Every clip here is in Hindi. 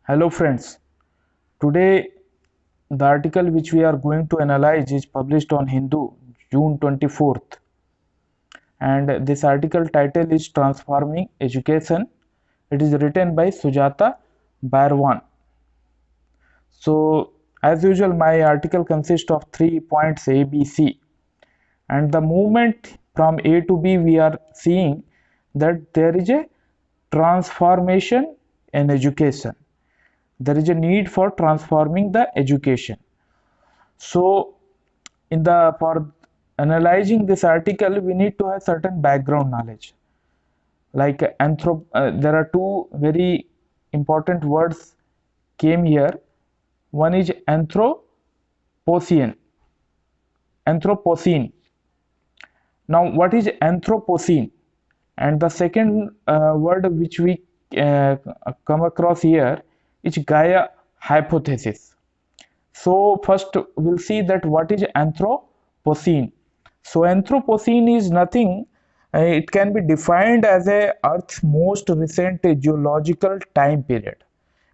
Hello friends, today the article which we are going to analyze is published on Hindu June 24th, and this article title is Transforming Education. It is written by Sujata Barwan. So as usual my article consists of 3 points A, B, C, and the movement from A to B we are seeing that there is a transformation in education. There is a need for transforming the education. So in the for analyzing this article we need to have certain background knowledge, like there are two very important words came here. One is anthropocene. Now what is anthropocene? And the second word which we come across here is Gaia hypothesis. So first we'll see that what is Anthropocene. So Anthropocene is nothing, it can be defined as a Earth's most recent geological time period.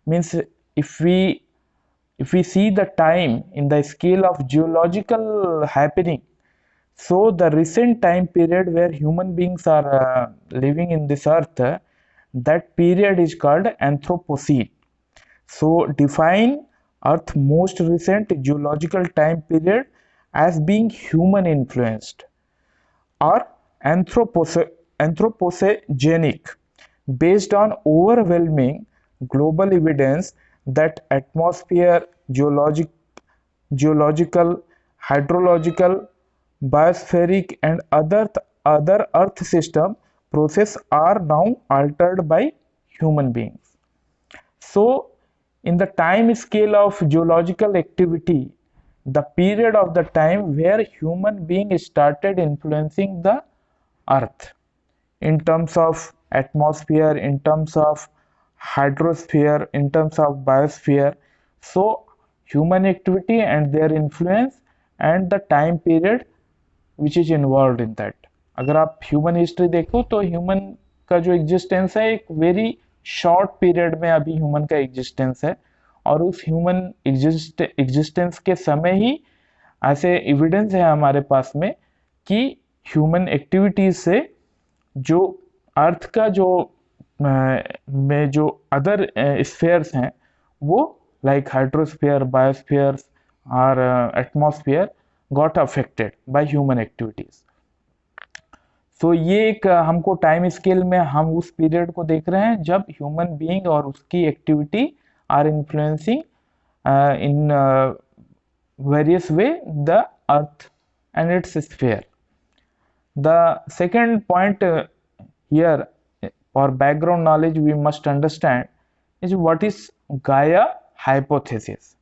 Means if we see the time in the scale of geological happening, so the recent time period where human beings are living in this earth, that period is called Anthropocene. So define Earth's most recent geological time period as being human influenced or anthropogenic, based on overwhelming global evidence that atmosphere, geological, hydrological, biospheric and other earth system process are now altered by human beings. So in the time scale of geological activity, the period of the time where human being started influencing the earth in terms of atmosphere, in terms of hydrosphere, in terms of biosphere. So human activity and their influence and the time period which is involved in that. अगर आप ह्यूमन हिस्ट्री देखो तो ह्यूमन का जो एग्जिस्टेंस है एक वेरी शॉर्ट पीरियड में अभी ह्यूमन का एग्जिस्टेंस है, और उस ह्यूमन एग्जिस्टेंस के समय ही ऐसे एविडेंस है हमारे पास में कि ह्यूमन एक्टिविटीज से जो अर्थ का जो में जो अदर स्फेयर्स हैं वो लाइक हाइड्रोस्फीयर, बायोस्फीयर और atmosphere got affected by human activities. So ये एक हमको टाइम स्केल में हम उस पीरियड को देख रहे हैं जब ह्यूमन बीइंग और उसकी activity are influencing in various way the earth and its sphere. The second point here for background knowledge we must understand is what is Gaia hypothesis.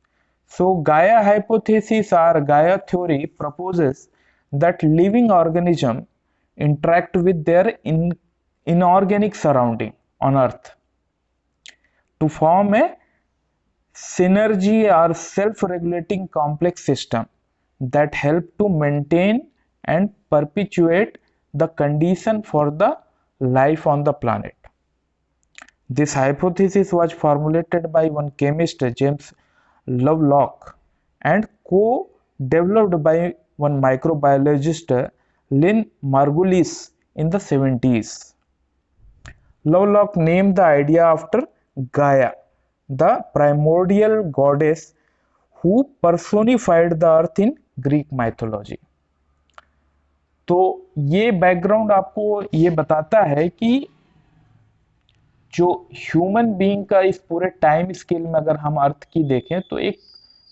So Gaia hypothesis or Gaia theory proposes that living organisms interact with their inorganic surrounding on earth to form a synergy or self-regulating complex system that help to maintain and perpetuate the condition for the life on the planet. This hypothesis was formulated by one chemist, James Lovelock, and co-developed by one microbiologist, Lynn Margulis, in the 70s. Lovelock named the idea after Gaia, the primordial goddess who personified the earth in Greek mythology. तो ये बैकग्राउंड आपको ये बताता है कि जो ह्यूमन बीइंग का इस पूरे टाइम स्केल में अगर हम अर्थ की देखें तो एक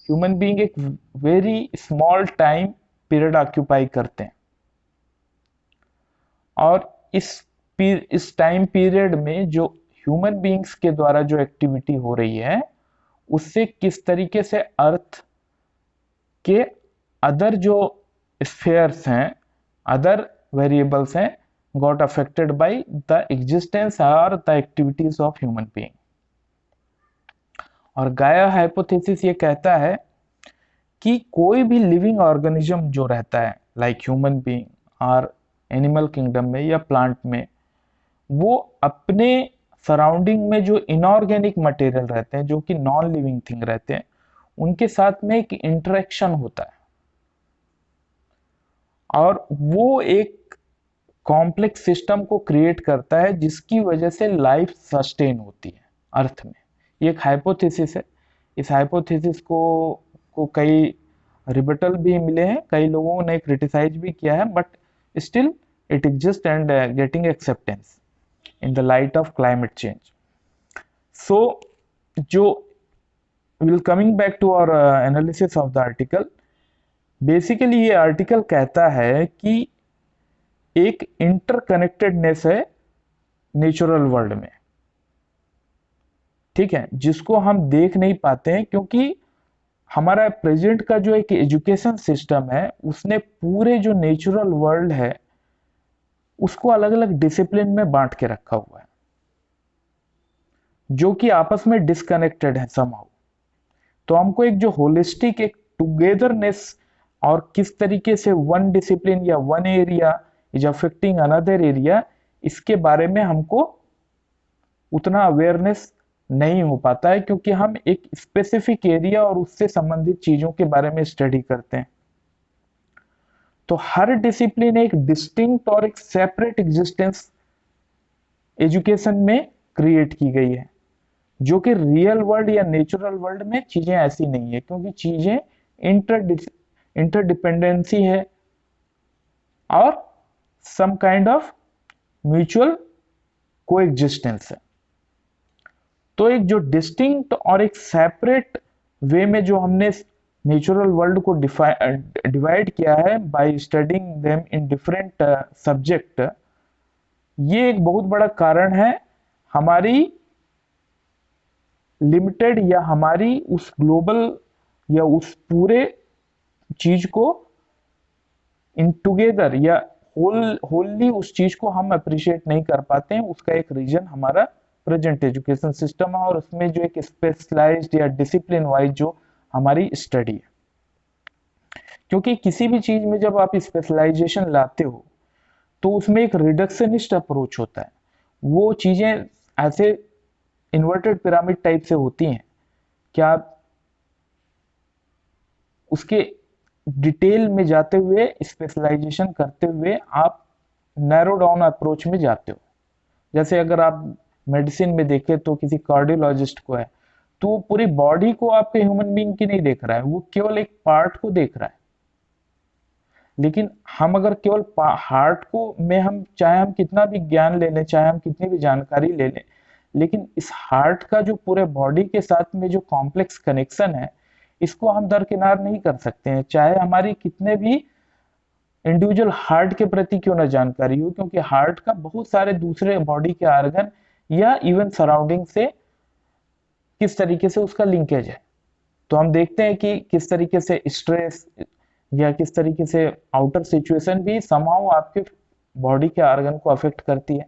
ह्यूमन बीइंग एक very small time period occupy करते हैं, और इस टाइम पीरियड में जो ह्यूमन बीइंग्स के द्वारा जो एक्टिविटी हो रही है उससे किस तरीके से अर्थ के अदर जो स्फेयर्स हैं, other variables हैं, got affected by the existence or the activities of human being. और गाया हाइपोथेसिस ये कहता है कि कोई भी लिविंग ऑर्गेनिज्म जो रहता है लाइक ह्यूमन बीइंग और एनिमल किंगडम में या प्लांट में, वो अपने सराउंडिंग में जो इनऑर्गेनिक मटेरियल रहते हैं, जो कि नॉन लिविंग थिंग रहते हैं, उनके साथ में एक इंटरेक्शन होता है और वो एक कॉम्प्लेक्स सिस्टम को क्रिएट करता है जिसकी वजह से लाइफ सस्टेन होती है अर्थ में। ये एक हाइपोथेसिस है। इस हाइपोथेसिस को कई रिबटल भी मिले हैं, कई लोगों ने क्रिटिसाइज भी किया है, but still it exist and getting acceptance in the light of climate change. So जो will coming back to our analysis of the article, basically ये आर्टिकल कहता है कि एक इंटरकनेक्टेडनेस है नेचुरल वर्ल्ड में, ठीक है, जिसको हम देख नहीं पाते हैं क्योंकि हमारा प्रेजेंट का जो एक एजुकेशन सिस्टम है उसने पूरे जो नेचुरल वर्ल्ड है उसको अलग अलग डिसिप्लिन में बांट के रखा हुआ है जो कि आपस में डिस्कनेक्टेड है समहाउ। तो हमको एक जो होलिस्टिक एक टुगेदरनेस और किस तरीके से वन डिसिप्लिन या one area is affecting another area, इसके बारे में हमको उतना अवेयरनेस नहीं हो पाता है क्योंकि हम एक स्पेसिफिक एरिया और उससे संबंधित चीजों के बारे में स्टडी करते हैं। तो हर डिसिप्लिन एक डिस्टिंक्ट और एक सेपरेट एग्जिस्टेंस एजुकेशन में क्रिएट की गई है, जो कि रियल वर्ल्ड या नेचुरल वर्ल्ड में चीजें ऐसी नहीं है क्योंकि चीजें इंटरडिपेंडेंसी है और some kind of mutual coexistence है। तो एक जो डिस्टिंक्ट और एक सेपरेट वे में जो हमने नेचुरल वर्ल्ड को डिवाइड किया है by studying them in different subject, ये एक बहुत बड़ा कारण है हमारी लिमिटेड या हमारी उस ग्लोबल या उस पूरे चीज को इन टुगेदर या होलली उस चीज को हम अप्रिशिएट नहीं कर पाते हैं। उसका एक रीजन हमारा प्रेजेंट एजुकेशन सिस्टम है और उसमें जो एक स्पेशलाइज्ड या डिसिप्लिन वाइज जो हमारी स्टडी है, क्योंकि किसी भी चीज में जब आप स्पेशलाइजेशन लाते हो तो उसमें एक रिडक्शनिस्ट अप्रोच होता है। वो चीजें ऐसे इन्वर्टेड पिरामिड टाइप से होती हैं कि आप उसके डिटेल में जाते हुए स्पेशलाइजेशन करते हुए आप नैरो डाउन अप्रोच में जाते हो। जैसे अगर आप मेडिसिन में देखें तो किसी कार्डियोलॉजिस्ट को है तो वो पूरी बॉडी को आपके ह्यूमन बीइंग की नहीं देख रहा है, वो केवल एक पार्ट को देख रहा है। लेकिन हम अगर केवल हार्ट को में हम चाहे हम कितना भी ज्ञान ले लें, चाहे हम कितनी भी जानकारी ले लें, लेकिन इस हार्ट का जो पूरे बॉडी के साथ में जो कॉम्प्लेक्स कनेक्शन है इसको हम दरकिनार नहीं कर सकते हैं, चाहे हमारी कितने भी इंडिविजुअल हार्ट के प्रति क्यों ना जानकारी हो, क्योंकि हार्ट का बहुत सारे दूसरे बॉडी के ऑर्गन या इवन सराउंडिंग से किस तरीके से उसका लिंकेज है। तो हम देखते हैं कि किस तरीके से स्ट्रेस या किस तरीके से आउटर सिचुएशन भी समहाउ आपके बॉडी के ऑर्गन को अफेक्ट करती है।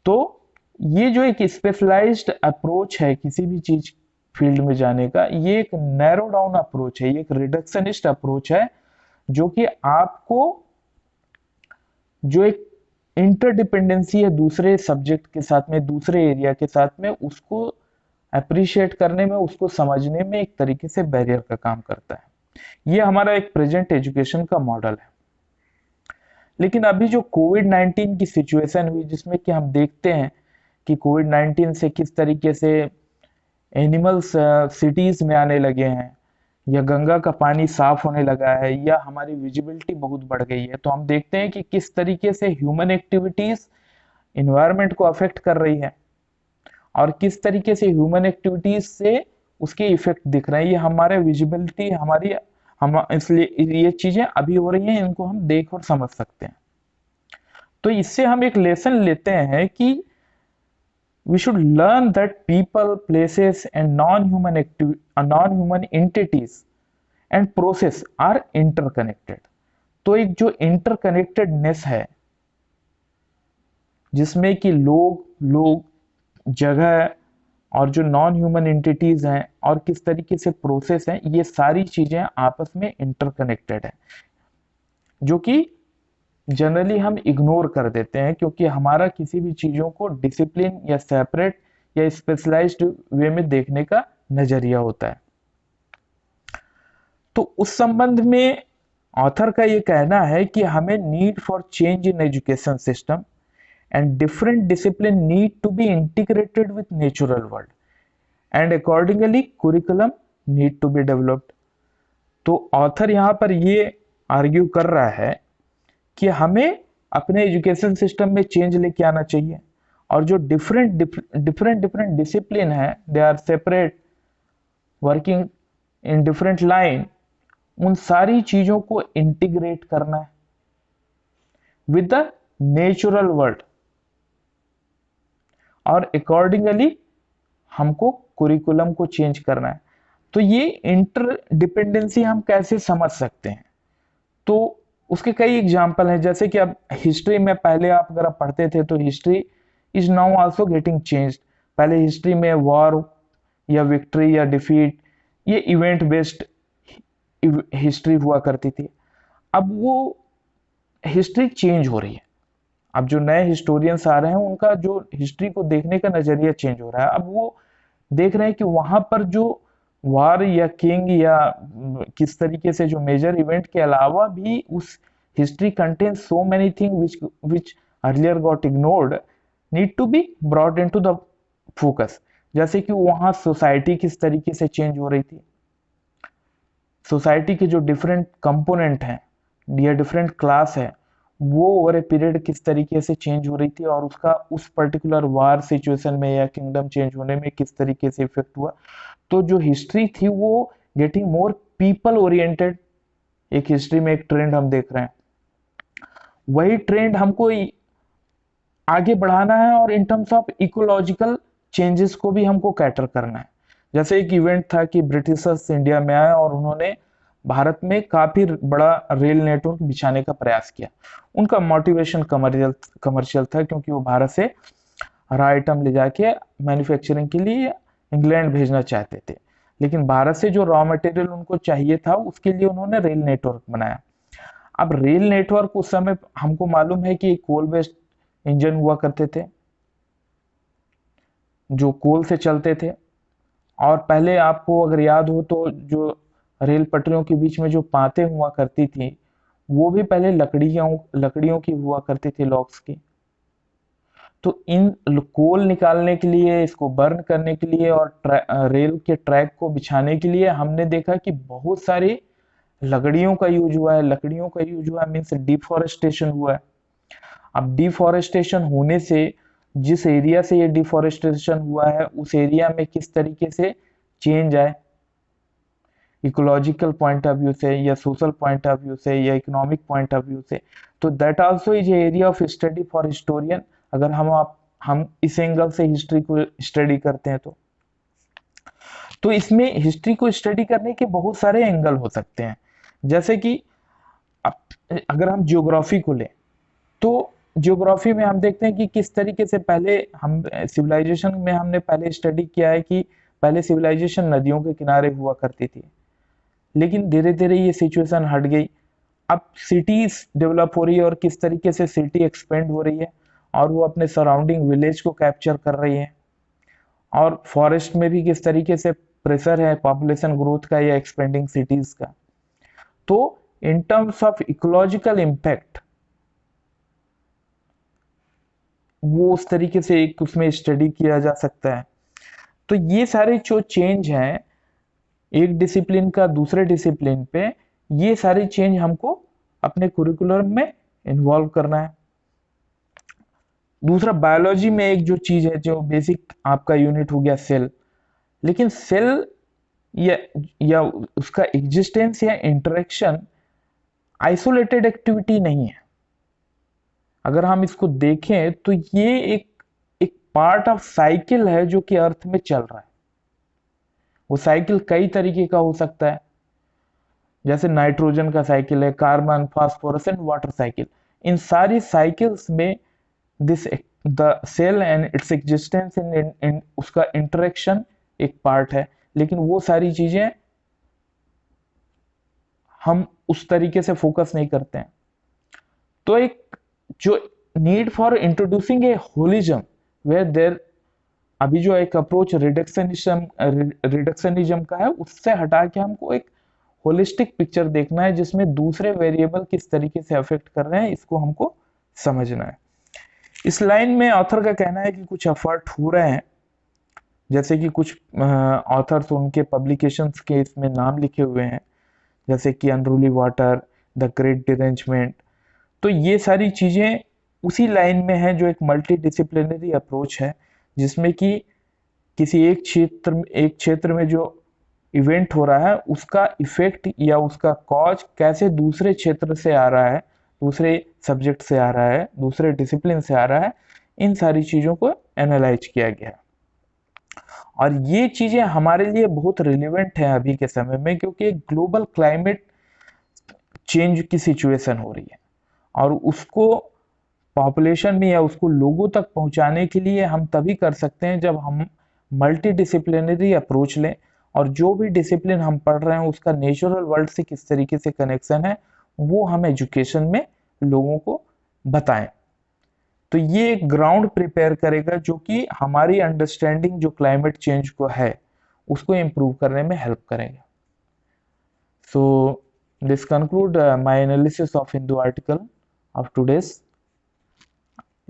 तो ये जो एक स्पेशलाइज्ड अप्रोच है किसी भी चीज फील्ड में जाने का, ये एक नैरो डाउन अप्रोच है, ये एक रिडक्शनिस्ट अप्रोच है जो कि आपको जो एक इंटरडिपेंडेंसी है दूसरे सब्जेक्ट के साथ में, दूसरे एरिया के साथ में, उसको अप्रिशिएट करने में, उसको समझने में एक तरीके से बैरियर का काम करता है। ये हमारा एक प्रेजेंट एजुकेशन का मॉडल है। लेकिन अभी जो कोविड-19 की सिचुएशन हुई जिसमें कि हम देखते हैं कि कोविड-19 से किस तरीके से एनिमल्स सिटीज में आने लगे हैं, या गंगा का पानी साफ होने लगा है, या हमारी विजिबिलिटी बहुत बढ़ गई है, तो हम देखते हैं कि किस तरीके से ह्यूमन एक्टिविटीज इन्वायरमेंट को अफेक्ट कर रही है और किस तरीके से ह्यूमन एक्टिविटीज से उसके इफेक्ट दिख रहे हैं। ये हमारे विजिबिलिटी हमारी हम इसलिए ये चीजें अभी हो रही हैं, इनको हम देख और समझ सकते हैं। तो इससे हम एक लेसन लेते हैं कि we should learn that people, places and non-human entities and process are interconnected। तो एक जो इंटरकनेक्टेडनेस है जिसमें कि लोग जगह और जो नॉन ह्यूमन एंटिटीज हैं और किस तरीके से प्रोसेस हैं, ये सारी चीजें आपस में इंटरकनेक्टेड है, जो कि जनरली हम इग्नोर कर देते हैं, क्योंकि हमारा किसी भी चीज़ों को डिसिप्लिन या सेपरेट या स्पेशलाइज्ड वे में देखने का नजरिया होता है। तो उस संबंध में ऑथर का ये कहना है कि हमें need for change in education system and different discipline need to be integrated with natural world and accordingly curriculum need to be developed. तो ऑथर यहाँ पर ये आर्ग्यू कर रहा है कि हमें अपने एजुकेशन सिस्टम में चेंज लेके आना चाहिए, और जो डिफरेंट डिसिप्लिन है, they are separate working in different line, उन सारी चीजों को इंटीग्रेट करना है विद द नेचुरल वर्ल्ड, और अकॉर्डिंगली हमको कुरिकुलम को चेंज करना है। तो ये इंटरडिपेंडेंसी हम कैसे समझ सकते हैं? तो उसके कई एग्जाम्पल हैं, जैसे कि अब हिस्ट्री में पहले आप अगर आप पढ़ते थे तो history is now also getting changed. पहले हिस्ट्री में वॉर या विक्ट्री या डिफीट, ये इवेंट बेस्ड हिस्ट्री हुआ करती थी। अब वो हिस्ट्री चेंज हो रही है। अब जो नए हिस्टोरियंस आ रहे हैं उनका जो हिस्ट्री को देखने का नजरिया चेंज हो रहा है। अब वो देख रहे हैं कि वहां पर जो वार या किंग या किस तरीके से जो मेजर इवेंट के अलावा भी उस history contains so many thing which earlier got ignored need to be brought into the focus। जैसे कि वहां सोसाइटी किस तरीके से चेंज हो रही थी, सोसाइटी के जो डिफरेंट कंपोनेंट हैं या डिफरेंट क्लास है वो ओवर ए पीरियड किस तरीके से चेंज हो रही थी, और उसका उस पर्टिकुलर वार सिचुएशन में या किंगडम चेंज होने में किस तरीके से इफेक्ट हुआ। तो जो हिस्ट्री थी वो गेटिंग मोर पीपल ओरिएंटेड, एक हिस्ट्री में एक ट्रेंड हम देख रहे हैं। वही ट्रेंड हमको आगे बढ़ाना है, और in terms of ecological changes को भी हमको कैटर करना है। जैसे एक इवेंट था कि ब्रिटिशर्स इंडिया में आए और उन्होंने भारत में काफी बड़ा रेल नेटवर्क बिछाने का प्रयास किया। उनका मोटिवेशन कमर्शियल था, क्योंकि वो भारत से हर आइटम ले जाके मैन्युफैक्चरिंग के लिए इंग्लैंड भेजना चाहते थे, लेकिन भारत से जो रॉ मटेरियल उनको चाहिए था उसके लिए उन्होंने रेल नेटवर्क बनाया। अब रेल नेटवर्क उस समय हमको मालूम है कि कोल बेस्ड इंजन हुआ करते थे जो कोल से चलते थे, और पहले आपको अगर याद हो तो जो रेल पटरियों के बीच में जो पाते हुआ करती थी वो भी पहले लकड़ियों की हुआ करती थी, लॉग्स की। तो इन कोल निकालने के लिए, इसको बर्न करने के लिए और रेल के ट्रैक को बिछाने के लिए हमने देखा कि बहुत सारी लकड़ियों का यूज हुआ है। लकड़ियों का यूज हुआ मीन्स डिफॉरेस्टेशन हुआ है। अब डिफॉरेस्टेशन होने से जिस एरिया से ये डिफॉरेस्टेशन हुआ है उस एरिया में किस तरीके से चेंज आए, इकोलॉजिकल पॉइंट ऑफ व्यू से या सोशल पॉइंट ऑफ व्यू से या इकोनॉमिक पॉइंट ऑफ व्यू से, तो that also is area of study for historian. अगर हम इस एंगल से हिस्ट्री को स्टडी करते हैं तो इसमें हिस्ट्री को स्टडी करने के बहुत सारे एंगल हो सकते हैं। जैसे कि अगर हम ज्योग्राफी को लें तो ज्योग्राफी में हम देखते हैं कि किस तरीके से पहले हम सिविलाइजेशन में हमने पहले स्टडी किया है कि पहले सिविलाइजेशन नदियों के किनारे हुआ करती थी, लेकिन धीरे धीरे ये सिचुएशन हट गई। अब सिटीज डेवलप हो रही है और किस तरीके से सिटी एक्सपेंड हो रही है और वो अपने सराउंडिंग विलेज को कैप्चर कर रही है, और फॉरेस्ट में भी किस तरीके से प्रेशर है पॉपुलेशन ग्रोथ का या एक्सपेंडिंग सिटीज का। तो in terms of ecological impact वो उस तरीके से एक उसमें स्टडी किया जा सकता है। तो ये सारे जो चेंज हैं एक डिसिप्लिन का दूसरे डिसिप्लिन पे, ये सारे चेंज हमको अपने कुरिकुलम में इन्वॉल्व करना है। दूसरा, बायोलॉजी में एक जो चीज है जो बेसिक आपका यूनिट हो गया सेल, लेकिन सेल या उसका एग्जिस्टेंस या इंटरेक्शन आइसोलेटेड एक्टिविटी नहीं है। अगर हम इसको देखें तो ये एक पार्ट ऑफ साइकिल है जो कि अर्थ में चल रहा है। वो साइकिल कई तरीके का हो सकता है, जैसे नाइट्रोजन का साइकिल है, carbon, phosphorus and water cycle. इन सारी साइकिल्स में this the cell and its existence in उसका इंटरेक्शन एक पार्ट है, लेकिन वो सारी चीजें हम उस तरीके से फोकस नहीं करते हैं। तो एक जो need for introducing a holism where there, अभी जो एक अप्रोच रिडक्शनिज्म का है उससे हटा के हमको एक होलिस्टिक पिक्चर देखना है जिसमें दूसरे वेरिएबल किस तरीके से अफेक्ट कर रहे हैं इसको हमको समझना है। इस लाइन में ऑथर का कहना है कि कुछ एफर्ट हो रहे हैं, जैसे कि कुछ ऑथर्स उनके पब्लिकेशंस के इसमें नाम लिखे हुए हैं, जैसे कि unruly water, the great derangement. तो ये सारी चीजें उसी लाइन में है जो एक मल्टी डिसिप्लिनरी अप्रोच है, जिसमें कि किसी एक क्षेत्र में जो इवेंट हो रहा है उसका इफेक्ट या उसका कॉज कैसे दूसरे क्षेत्र से आ रहा है, दूसरे सब्जेक्ट से आ रहा है, दूसरे डिसिप्लिन से आ रहा है, इन सारी चीजों को एनालाइज किया गया। और ये चीजें हमारे लिए बहुत रिलेवेंट है अभी के समय में, क्योंकि ग्लोबल क्लाइमेट चेंज की सिचुएशन हो रही है और उसको पॉपुलेशन में या उसको लोगों तक पहुंचाने के लिए हम तभी कर सकते हैं जब हम मल्टी डिसिप्लिनरी अप्रोच लें और जो भी डिसिप्लिन हम पढ़ रहे हैं उसका नेचुरल वर्ल्ड से किस तरीके से कनेक्शन है वो हम एजुकेशन में लोगों को बताएं। तो ये एक ग्राउंड प्रिपेयर करेगा जो कि हमारी अंडरस्टैंडिंग जो क्लाइमेट चेंज को है उसको इम्प्रूव करने में हेल्प करेगा। So this conclude my analysis of Hindu article of today's.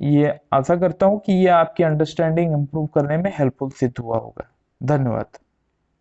ये आशा करता हूँ कि ये आपकी अंडरस्टैंडिंग इम्प्रूव करने में हेल्पफुल सिद्ध हुआ होगा। धन्यवाद।